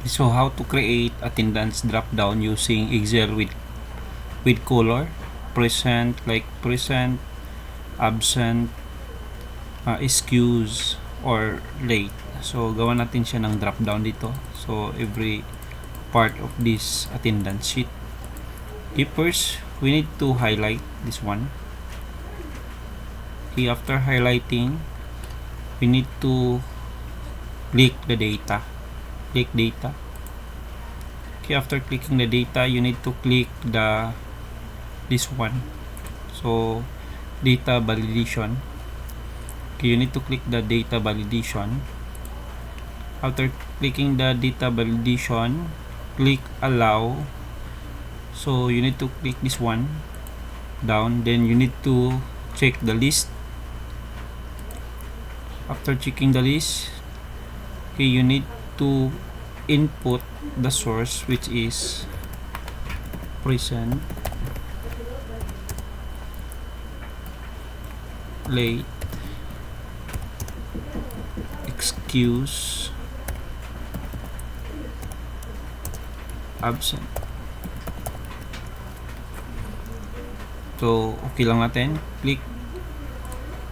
So how to create attendance drop down using Excel with color, present, like present, absent, excuse, or late. So gawa natin siya ng drop down dito. So every part of this attendance sheet. Okay, first we need to highlight this one. Okay, after highlighting, we need to click the data. Click data. Okay, after clicking the data, you need to click this one. So data validation. Okay, you need to click the data validation. After clicking the data validation, click allow. So you need to click this one down, then you need to check the list. After checking the list, okay, you need to input the source, which is present, late, excuse, absent. So okay lang natin, click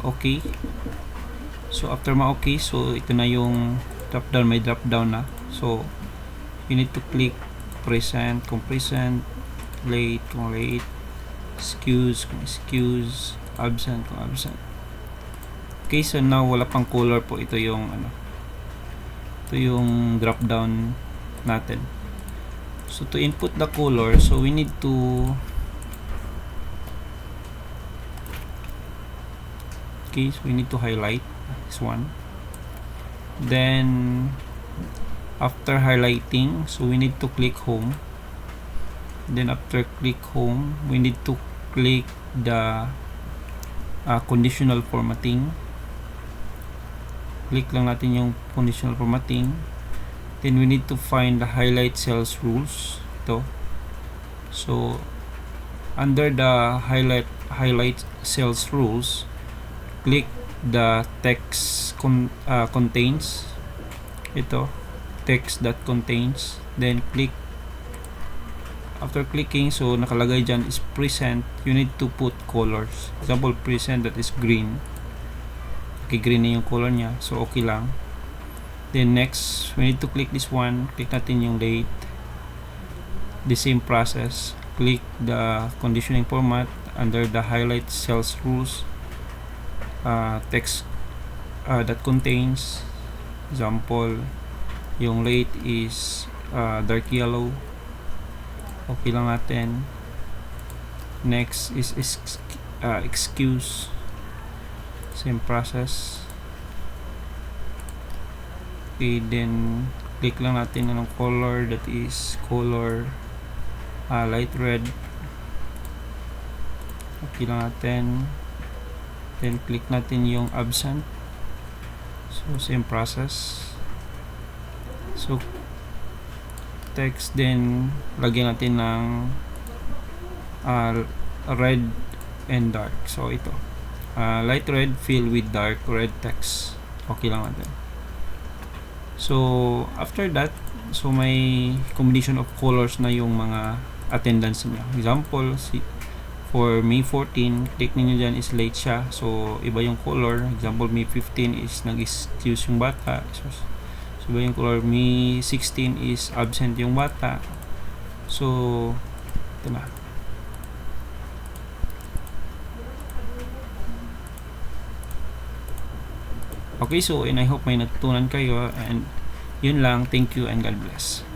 okay. So after ma-okay, so ito na yung drop down, may drop down na. So you need to click present kung present, late kung late, excuse kung excuse, absent kung absent. Okay, so now wala pang color po. Ito yung ito yung drop down natin. So to input the color, so we need to so we need to highlight this one. Then after highlighting, so we need to click home. Then after click home, we need to click the conditional formatting. Click lang natin yung conditional formatting. Then we need to find the highlight cells rules. Ito. So under the highlight cells rules, click the text contains. Ito, text that contains. Then click. After clicking, so nakalagay dyan is present. You need to put colors. Example, present, that is green. Okay, green na yung color niya. So okay lang. Then next, we need to click this one. Click natin yung date. The same process. Click the conditioning format under the highlight cells rules. Text that contains, example, yung late is dark yellow. Okay lang natin. Next is excuse, same process. Okay, then click lang natin ng color, that is color light red. Okay lang natin. Then click natin yung absent. So same process. So text, then lagyan natin ng red and dark. So ito, light red fill with dark red text. Okay lang natin. So after that, so may combination of colors na yung mga attendance niya. Example, for May 14, click ninyo dyan is late siya. So iba yung color. Example, May 15 is nag-excuse yung bata. So iba yung color. May 16 is absent yung bata. So ito na. Okay, so and I hope may natutunan kayo, and yun lang. Thank you and God bless.